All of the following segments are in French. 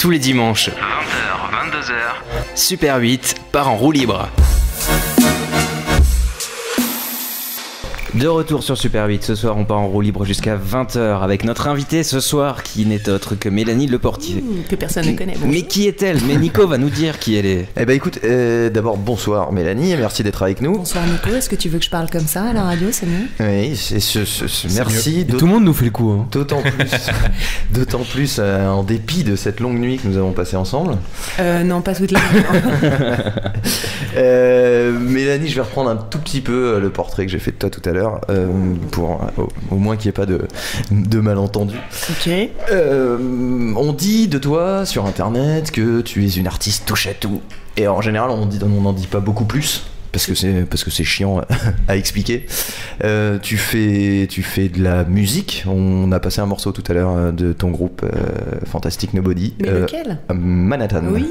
tous les dimanches. 20h, 22h. Super 8 part en roue libre. De retour sur Super 8, ce soir on part en roue libre jusqu'à 20h avec notre invitée ce soir qui n'est autre que Mélanie Leportier. Que personne ne connaît. Bonjour. Mais qui est-elle? Mais Nico va nous dire qui elle est. Eh ben écoute, d'abord bonsoir Mélanie et merci d'être avec nous. Bonsoir Nico, est-ce que tu veux que je parle comme ça à la radio, c'est mieux? Oui, merci. Tout le monde nous fait le coup. Hein. D'autant plus en dépit de cette longue nuit que nous avons passée ensemble. Non, pas toute la Mélanie, je vais reprendre un tout petit peu le portrait que j'ai fait de toi tout à l'heure. Pour au moins qu'il n'y ait pas de malentendus. Ok. On dit de toi sur internet que tu es une artiste touche à tout. Et en général, on n'en dit pas beaucoup plus. Parce que c'est chiant à expliquer. Tu fais de la musique. On a passé un morceau tout à l'heure de ton groupe Fantastic Nobody. Mais lequel? Manhattan. Oui.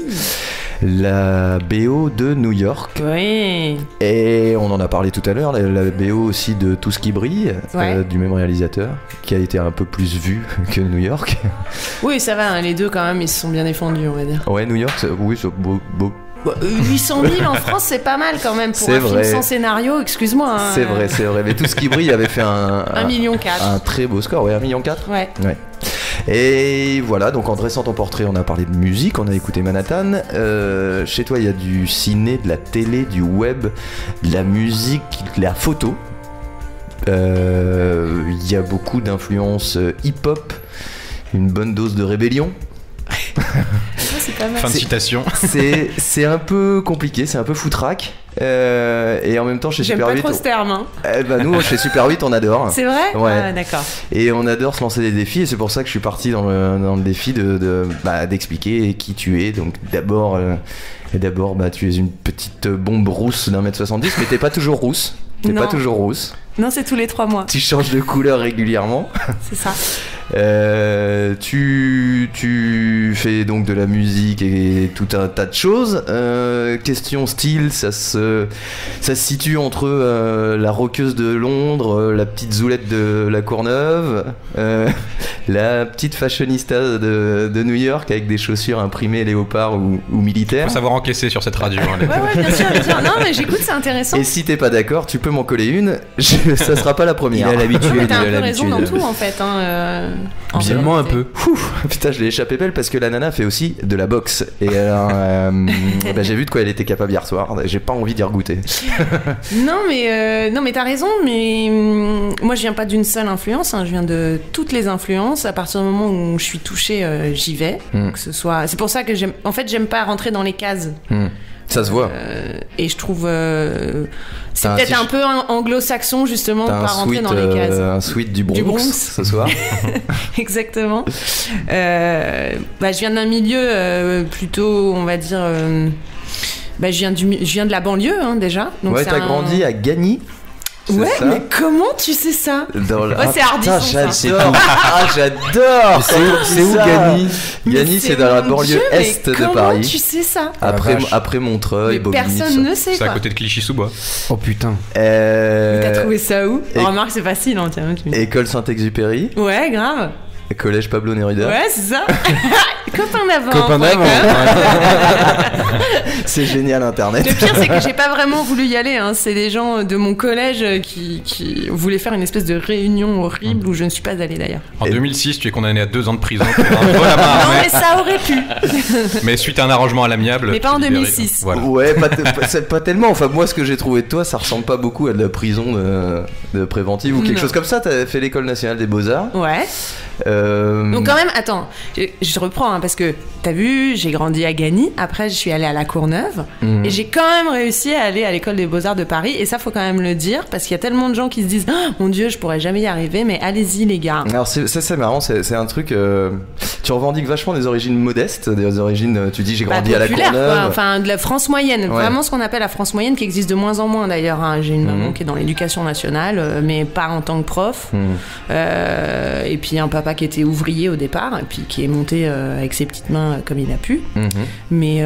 La BO de New York. Oui. Et on en a parlé tout à l'heure, la BO aussi de Tout ce qui brille, ouais. Du même réalisateur, qui a été un peu plus vu que New York. Oui, ça va, hein, les deux quand même, ils se sont bien défendus, on va dire. Ouais, New York, oui, c'est beau. 800 000 en France, c'est pas mal quand même pour c'est un vrai. film sans scénario, excuse-moi. Hein. C'est vrai. Mais Tout ce qui brille avait fait un 1,4 million. Un très beau score, ouais, 1,4 million. Ouais. Et voilà, donc en dressant ton portrait, on a parlé de musique, on a écouté Manhattan. Chez toi, il y a du ciné, de la télé, du web, de la musique, de la photo. Il y a beaucoup d'influences hip-hop, une bonne dose de rébellion. C'est pas mal. Fin de citation. C'est un peu compliqué, c'est un peu foutraque. Et en même temps, chez J'aime Super pas 8, trop ce terme. Hein. Nous, chez Super 8, on adore. C'est vrai? Ouais. Ah, d'accord. Et on adore se lancer des défis, et c'est pour ça que je suis parti dans le défi d'expliquer qui tu es. Donc d'abord, tu es une petite bombe rousse d'1m70, mais t'es pas toujours rousse. Non, c'est tous les 3 mois. Tu changes de couleur régulièrement. C'est ça. Tu fais donc de la musique et tout un tas de choses. Question style, ça se situe entre la rockeuse de Londres, la petite zoulette de la Courneuve, la petite fashionista de New York avec des chaussures imprimées léopard ou militaires. Faut savoir encaisser sur cette radio. Ouais, bien sûr. Non, mais j'écoute, c'est intéressant. Et si t'es pas d'accord, tu peux m'en coller une. Ça sera pas la première. Il a l'habitude. Non, mais t'as un peu raison dans tout en fait. Seulement un peu. Putain, je l'ai échappé belle parce que la nana fait aussi de la boxe. Et alors, j'ai vu de quoi elle était capable hier soir. J'ai pas envie d'y regoûter. Non, mais t'as raison. Mais moi, je viens pas d'une seule influence. Je viens de toutes les influences. À partir du moment où je suis touchée, j'y vais. Que ce soit. C'est pour ça que j'aime pas rentrer dans les cases. Ça se voit. Et je trouve c'est peut-être un peu anglo-saxon justement de pas rentrer dans les cases. Un sweat du Bronx ce soir. Exactement. Je viens d'un milieu plutôt, on va dire. Je viens de la banlieue déjà. Donc ouais, t'as grandi à Gagny. Ouais, ça. Mais comment tu sais ça? C'est Ardisson, j'adore. J'adore. C'est où Gagny? Gagny, c'est dans la banlieue est de Paris. Comment tu sais ça? Après Montreuil, Bobigny. Personne ne sait. C'est à côté de Clichy-sous-Bois. Oh putain. T'as trouvé ça où? Remarque, c'est facile, hein, tiens. École Saint-Exupéry. Ouais, grave. Collège Pablo Neruda. Ouais, c'est ça. Copain d'avant. C'est génial Internet. Le pire, c'est que j'ai pas vraiment voulu y aller. C'est des gens de mon collège qui voulaient faire une espèce de réunion horrible où je ne suis pas allée d'ailleurs. En 2006, tu es condamné à 2 ans de prison pour un vol à main armée. Non, mais ça aurait pu. Mais suite à un arrangement à l'amiable. Mais pas en 2006. Voilà. Ouais, pas tellement. Enfin, moi, ce que j'ai trouvé de toi, ça ressemble pas beaucoup à de la prison de préventive ou quelque chose comme ça. T'as fait l'École nationale des beaux-arts. Ouais. Donc quand même, attends, je reprends parce que t'as vu, j'ai grandi à Gagny, après je suis allée à la Courneuve et j'ai quand même réussi à aller à l'école des Beaux-Arts de Paris, et ça faut quand même le dire parce qu'il y a tellement de gens qui se disent mon Dieu, je pourrais jamais y arriver, mais allez-y les gars. Alors c'est marrant, c'est un truc, tu revendiques vachement des origines modestes, des origines, tu dis j'ai grandi à la Courneuve, quoi. Enfin de la France moyenne, vraiment ce qu'on appelle la France moyenne, qui existe de moins en moins d'ailleurs. J'ai une maman qui est dans l'éducation nationale, mais pas en tant que prof, et puis un papa qui était ouvrier au départ et puis qui est monté avec ses petites mains comme il a pu. Mais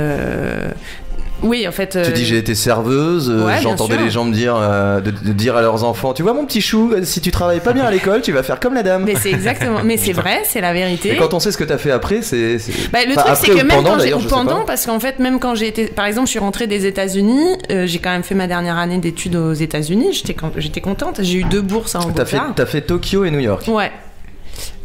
Oui, en fait. Tu dis j'ai été serveuse, Ouais, j'entendais bien sûr. les gens me dire, de dire à leurs enfants, tu vois mon petit chou, si tu travailles pas bien à l'école, tu vas faire comme la dame. Mais c'est exactement. Mais c'est vrai, c'est la vérité. Et quand on sait ce que t'as fait après, Bah, le enfin, truc, après c'est que ou même pendant, quand j'ai. d'ailleurs, Ou je sais pendant, pas. parce qu'en fait, même quand j'ai été. Par exemple, je suis rentrée des États-Unis, j'ai quand même fait ma dernière année d'études aux États-Unis, j'étais contente. J'ai eu 2 bourses en Beaux-Arts. T'as fait Tokyo et New York. Ouais,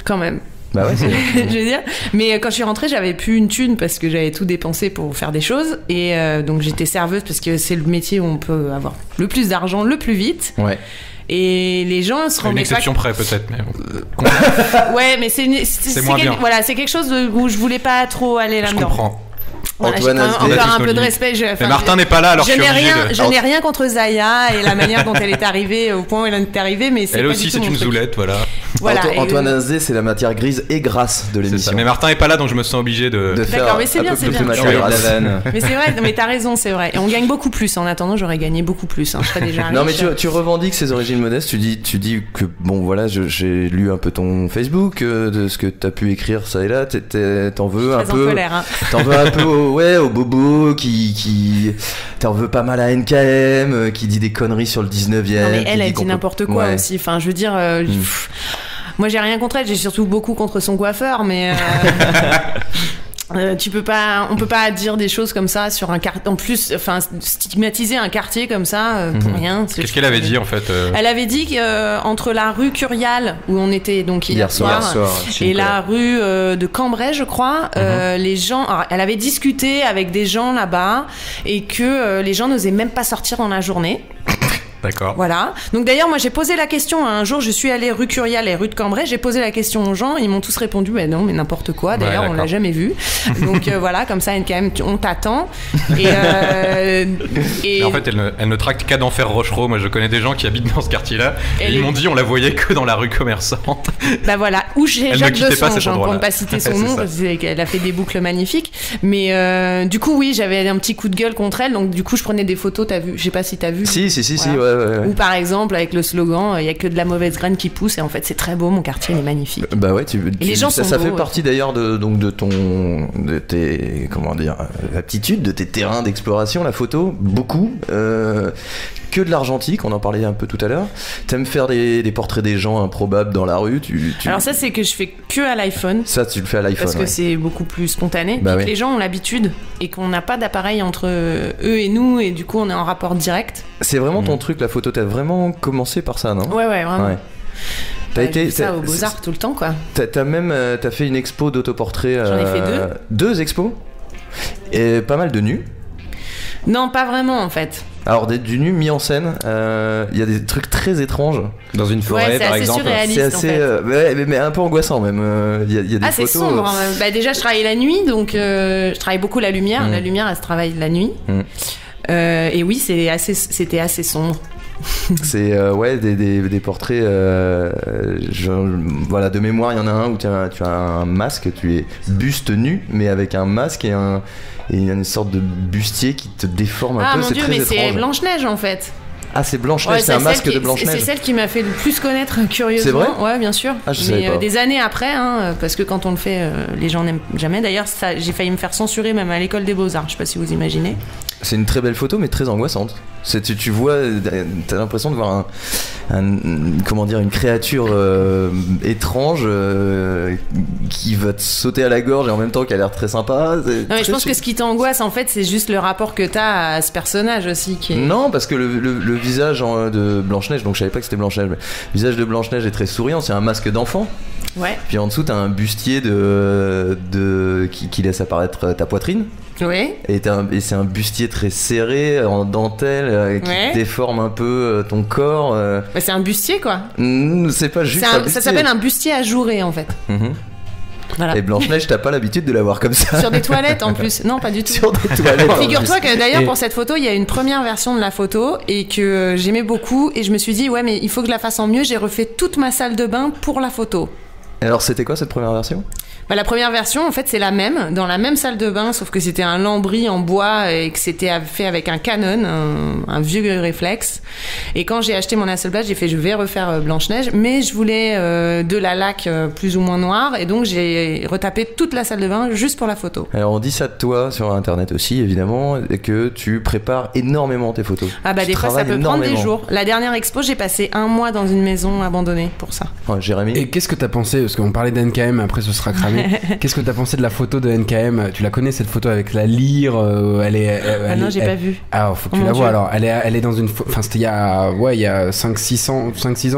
quand même. Bah ouais, Je veux dire. Mais quand je suis rentrée, j'avais plus une thune parce que j'avais tout dépensé pour faire des choses. Et donc j'étais serveuse parce que c'est le métier où on peut avoir le plus d'argent le plus vite. Ouais. Et les gens se Une rendaient exception pas. près peut-être, mais Ouais, mais c'est moins bien. Voilà, c'est quelque chose où je voulais pas trop aller je là-dedans. comprends. Voilà, j'ai Antoine quand même Asdé. encore un On a peu tous de nos respect. Mais Martin n'est pas là, alors je suis obligé de... Je n'ai rien contre Zaya et la manière dont elle est arrivée au point où elle est arrivée, mais c'est Elle pas aussi, du tout c'est mon une truc. zoulette, voilà. Voilà, et, Antoine Asdé, c'est la matière grise et grasse de C'est ça. l'émission. Mais Martin n'est pas là, donc je me sens obligé de... De faire D'accord, mais c'est un bien, peu c'est plus bien. de Tu matière as de la grasse. vanne. Mais c'est vrai, mais t'as raison, c'est vrai. Et on gagne beaucoup plus. En attendant, j'aurais gagné beaucoup plus. Je serais déjà Non mais riche. tu revendiques ses origines modestes, tu dis que bon voilà, j'ai lu un peu ton Facebook, de ce que t'as pu écrire ça et là, t'en veux un Très en peu, colère. Hein. t'en veux un peu au bobo qui t'en veux pas mal à NKM, qui dit des conneries sur le 19e. Non, mais elle qu'on dit peut- n'importe quoi Ouais. aussi. Enfin, je veux dire. Moi, j'ai rien contre elle. J'ai surtout beaucoup contre son coiffeur, mais. On peut pas dire des choses comme ça sur un quartier. En plus, enfin, stigmatiser un quartier comme ça pour rien. Qu'est-ce qu'elle avait dit en fait Elle avait dit qu'entre la rue Curial où on était donc hier soir, chez et Nicolas. la rue de Cambrai, je crois, les gens. Alors, elle avait discuté avec des gens là-bas et que les gens n'osaient même pas sortir dans la journée. D'accord. Voilà. Donc d'ailleurs, moi j'ai posé la question. Un jour, je suis allée rue Curial et rue de Cambrai. J'ai posé la question aux gens. Ils m'ont tous répondu, mais non, mais n'importe quoi. D'ailleurs, Ouais, on l'a d'accord. jamais vu. Donc voilà, comme ça, quand même, on t'attend. Et Et en fait, elle ne tracte qu'à d'Enfer Rochereau. Moi, je connais des gens qui habitent dans ce quartier-là. Et Elle ils est- m'ont dit, on la voyait que dans la rue commerçante. bah voilà, ou chez Elle ne Jacques quittait pas cet Desange, pour endroit-là. ne pas citer son C'est nom, ça. parce qu'elle a fait des boucles magnifiques. Mais du coup, oui, j'avais un petit coup de gueule contre elle. Donc du coup, je prenais des photos. T'as vu? Je sais pas si t'as vu. Si, Voilà. ouais. Ou par exemple avec le slogan, il y a que de la mauvaise graine qui pousse. Et en fait, c'est très beau. Mon quartier, il est magnifique. Bah ouais, les gens ça sont fait beaux, partie d'ailleurs de tes comment dire aptitudes, de tes terrains d'exploration, la photo, beaucoup. Que de l'argentique, on en parlait un peu tout à l'heure. T'aimes faire des portraits des gens improbables dans la rue. Alors ça, c'est que je fais que à l'iPhone. Ça, tu le fais à l'iPhone. Parce que ouais. c'est beaucoup plus spontané. Bah Puis oui. que les gens ont l'habitude et qu'on n'a pas d'appareil entre eux et nous. Et du coup, on est en rapport direct. C'est vraiment ton truc, la photo. T'as vraiment commencé par ça, non? Ouais, vraiment. Ouais. T'as Bah, j'ai été fait ça aux Beaux-Arts tout le temps, quoi. T'as même t'as fait une expo d'autoportrait. J'en ai fait deux expos et pas mal de nus. Non, pas vraiment, en fait. Alors du nu mis en scène, il y a des trucs très étranges. Dans une forêt, Ouais, c'est par assez exemple. surréaliste. C'est en assez, fait. mais un peu angoissant même. Il y a des Ah, c'est photos. sombre. Bah, déjà, je travaille la nuit, donc je travaille beaucoup la lumière. La lumière, elle se travaille la nuit. Et oui, c'était assez sombre. C'est ouais des portraits. Voilà, de mémoire, il y en a un où tu as un masque, tu es buste nu, mais avec un masque et une sorte de bustier qui te déforme un Ah peu. mon C'est dieu, très mais c'est étrange. Blanche-Neige en fait. Ah, c'est Blanche-Neige, Ouais, c'est un celle masque qui- de Blanche-Neige. C'est celle qui m'a fait le plus connaître, curieusement. C'est vrai Ouais, bien sûr. Ah, je savais mais pas. des années après, hein, parce que quand on le fait, les gens n'aiment jamais. D'ailleurs, ça, j'ai failli me faire censurer même à l'école des Beaux-Arts. Je sais pas si vous imaginez. C'est une très belle photo, mais très angoissante. Tu vois, t'as l'impression de voir comment dire, une créature étrange qui va te sauter à la gorge et en même temps qui a l'air très sympa. Non, mais je pense que ce qui t'angoisse, en fait, c'est juste le rapport que t'as à ce personnage aussi. Qui est... Non, parce que le visage de Blanche-Neige, donc je savais pas que c'était Blanche-Neige, mais le visage de Blanche-Neige est très souriant, c'est un masque d'enfant. Ouais. Puis en dessous, t'as un bustier qui laisse apparaître ta poitrine. Oui. Et c'est un bustier très serré, en dentelle, qui Ouais. déforme un peu ton corps. Bah, c'est un bustier, quoi. C'est pas juste Ça un bustier. s'appelle un bustier ajouré, en fait. Mhm. Voilà. Et Blanche-Neige, t'as pas l'habitude de la voir comme ça. Sur des toilettes, en plus. Non, pas du tout. Sur des toilettes. en Figure-toi plus. que d'ailleurs Et- pour cette photo, il y a une première version de la photo et que j'aimais beaucoup et je me suis dit ouais mais il faut que je la fasse en mieux. J'ai refait toute ma salle de bain pour la photo. Alors c'était quoi cette première version? La première version, en fait, c'est la même, dans la même salle de bain, sauf que c'était un lambris en bois et que c'était fait avec un Canon, un vieux réflexe. Et quand j'ai acheté mon Hasselblad, j'ai fait je vais refaire Blanche-Neige, mais je voulais de la laque plus ou moins noire, et donc j'ai retapé toute la salle de bain juste pour la photo. Alors on dit ça de toi sur internet aussi, évidemment, que tu prépares énormément tes photos. Des fois ça peut prendre des jours. La dernière expo, j'ai passé 1 mois dans une maison abandonnée pour ça. Jérémy. Et qu'est-ce que t'as pensé, parce qu'on parlait d'NKM, après ce sera cramé. Qu'est-ce que t'as pensé de la photo de NKM? Tu la connais cette photo avec la lyre? Non, j'ai pas vu. Ah, faut que tu la vois alors. Elle est dans une. Enfin, c'était il y a 5-6 ans,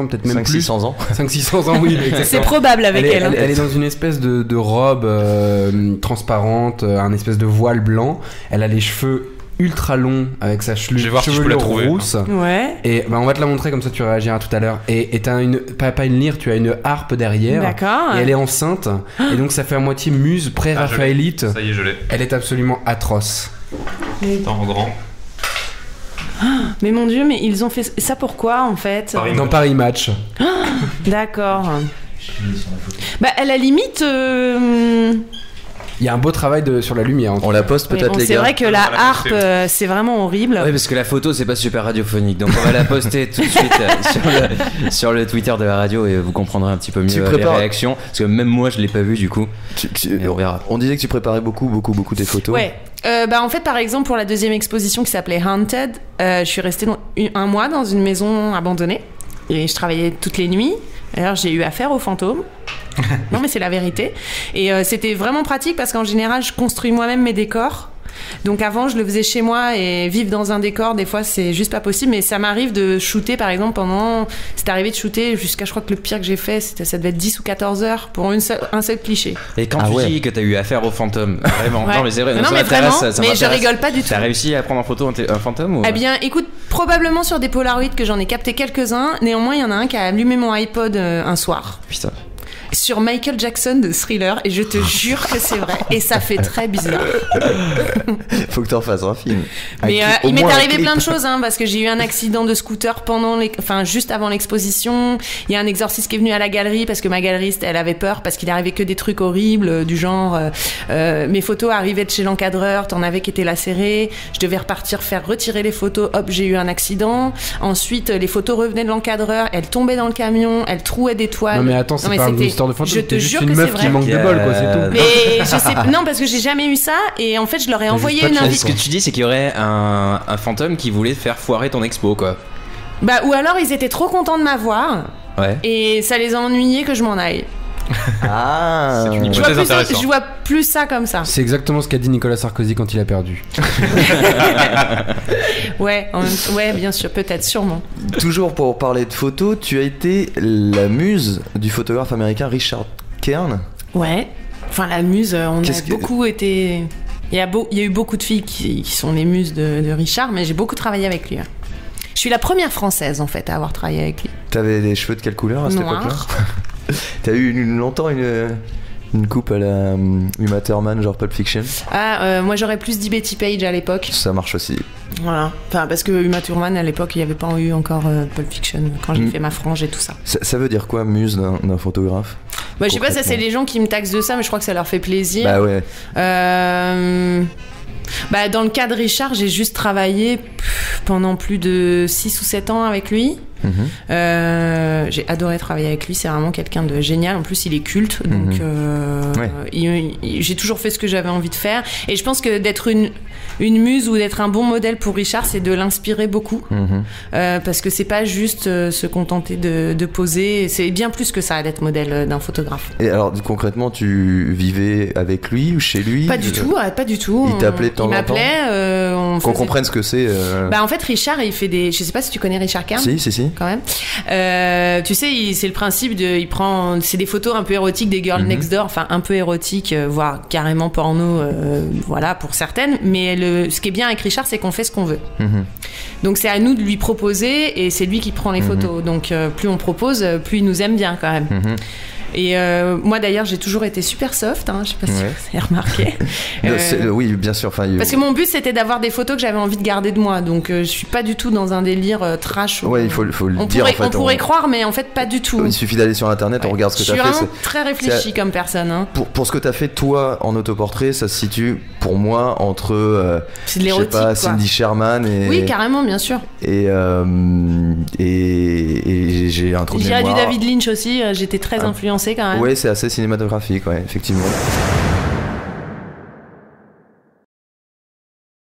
peut-être même plus. 500-600 ans. 500-600 ans, oui. Exactement. C'est probable avec elle. Elle est dans une espèce de robe transparente, un espèce de voile blanc. Elle a les cheveux ultra long avec sa chevelure rousse. Ouais. Et on va te la montrer comme ça tu réagiras tout à l'heure. Et t'as pas une lyre, tu as une harpe derrière. D'accord. Et elle est enceinte. Et donc ça fait à moitié muse pré-raphaélite. Ça y est, je l'ai. Elle est absolument atroce. Attends, en grand. Mais mon Dieu, mais ils ont fait ça pourquoi en fait? Dans Paris Match. D'accord. À la limite. Il y a un beau travail sur la lumière. On la poste peut-être, les gars. C'est vrai que la harpe, c'est vraiment horrible. Oui, parce que la photo, c'est pas super radiophonique. Donc on va la poster tout de suite sur le Twitter de la radio et vous comprendrez un petit peu mieux les réactions. Parce que même moi, je l'ai pas vu du coup. On verra. On disait que tu préparais beaucoup tes photos. Ouais. En fait, par exemple, pour la deuxième exposition qui s'appelait Haunted, je suis restée 1 mois dans une maison abandonnée et je travaillais toutes les nuits. Alors j'ai eu affaire aux fantômes. Non mais c'est la vérité. Et c'était vraiment pratique parce qu'en général je construis moi-même mes décors. Donc avant je le faisais chez moi et vivre dans un décor des fois c'est juste pas possible. Mais ça m'arrive de shooter par exemple c'est arrivé de shooter jusqu'à, je crois que le pire que j'ai fait ça devait être 10 ou 14 heures pour un seul cliché. Et quand tu dis que t'as eu affaire aux fantômes, vraiment, ouais. Non mais c'est vrai, non, mais vraiment, mais je rigole pas du tout. T'as réussi à prendre en photo un fantôme ou... Eh bien écoute, probablement sur des Polaroids que j'en ai capté quelques-uns. Néanmoins il y en a un qui a allumé mon iPod un soir. Putain. Sur Michael Jackson de Thriller, et je te jure que c'est vrai, et ça fait très bizarre. Faut que t'en fasses un film. Mais il m'est arrivé plein de choses, parce que j'ai eu un accident de scooter juste avant l'exposition. Il y a un exorciste qui est venu à la galerie parce que ma galeriste, elle avait peur parce qu'il arrivait que des trucs horribles du genre mes photos arrivaient de chez l'encadreur, t'en avais qui étaient lacérées, je devais repartir faire retirer les photos, hop, j'ai eu un accident. Ensuite, les photos revenaient de l'encadreur, elles tombaient dans le camion, elles trouaient des toiles. Non mais attends, c'est pas une histoire de fantôme. Je te jure une que meuf c'est vrai. qui manque de bol, quoi, c'est tout. Mais je sais non, parce que j'ai jamais eu ça, et en fait je leur ai envoyé une invitation. Ce que tu dis, c'est qu'il y aurait un fantôme qui voulait faire foirer ton expo, quoi. Ou alors ils étaient trop contents de m'avoir, et ça les a ennuyés que je m'en aille. Ah, c'est une hypothèse intéressante. Je vois plus ça comme ça. C'est exactement ce qu'a dit Nicolas Sarkozy quand il a perdu. Ouais, bien sûr, peut-être, sûrement. Toujours pour parler de photos, tu as été la muse du photographe américain Richard Kern. Ouais, enfin la muse, beaucoup été... Il y a eu beaucoup de filles qui sont les muses de Richard, mais j'ai beaucoup travaillé avec lui. Je suis la première française en fait à avoir travaillé avec lui. T'avais des cheveux de quelle couleur à cette époque-là? T'as eu longtemps une coupe à la Uma Thurman, genre Pulp Fiction? Moi j'aurais plus dit Betty Page à l'époque. Ça marche aussi. Voilà, parce que Uma Thurman à l'époque il n'y avait pas eu encore Pulp Fiction quand j'ai fait ma frange et tout ça. Ça veut dire quoi, muse d'un photographe? Je sais pas, ça c'est les gens qui me taxent de ça, mais je crois que ça leur fait plaisir. Bah ouais. Dans le cas de Richard, j'ai juste travaillé pendant plus de 6 ou 7 ans avec lui. J'ai adoré travailler avec lui, c'est vraiment quelqu'un de génial. En plus, il est culte, donc j'ai toujours fait ce que j'avais envie de faire. Et je pense que d'être une muse ou d'être un bon modèle pour Richard, c'est de l'inspirer beaucoup. Parce que c'est pas juste se contenter de poser, c'est bien plus que ça d'être modèle d'un photographe. Et alors, concrètement, tu vivais avec lui ou chez lui? Pas du tout, pas du tout. Il t'appelait de temps en temps? Il m'appelait. Qu'on comprenne ce que c'est. En fait, Richard, il fait des. Je sais pas si tu connais Richard Kern. Si. Quand même. Tu sais, c'est le principe il prend. C'est des photos un peu érotiques des girls next door, enfin un peu érotiques, voire carrément porno, voilà, pour certaines. Mais ce qui est bien avec Richard, c'est qu'on fait ce qu'on veut. Donc c'est à nous de lui proposer et c'est lui qui prend les photos. Donc plus on propose, plus il nous aime bien quand même. Et moi d'ailleurs j'ai toujours été super soft, je sais pas si vous avez remarqué. Oui, bien sûr. Parce que mon but c'était d'avoir des photos que j'avais envie de garder de moi, donc je suis pas du tout dans un délire trash. Ouais, il faut le dire. On pourrait croire, mais en fait pas du tout. Il suffit d'aller sur internet, on regarde ce que t'as fait. Je suis vraiment très réfléchi comme personne. Pour ce que t'as fait toi en autoportrait, ça se situe pour moi entre c'est de l'érotique, je sais pas, Cindy Sherman et oui, carrément, bien sûr. Et j'ai un trou de mémoire. J'irais du David Lynch aussi, j'étais très influencé quand même. Ouais, c'est assez cinématographique, ouais, effectivement.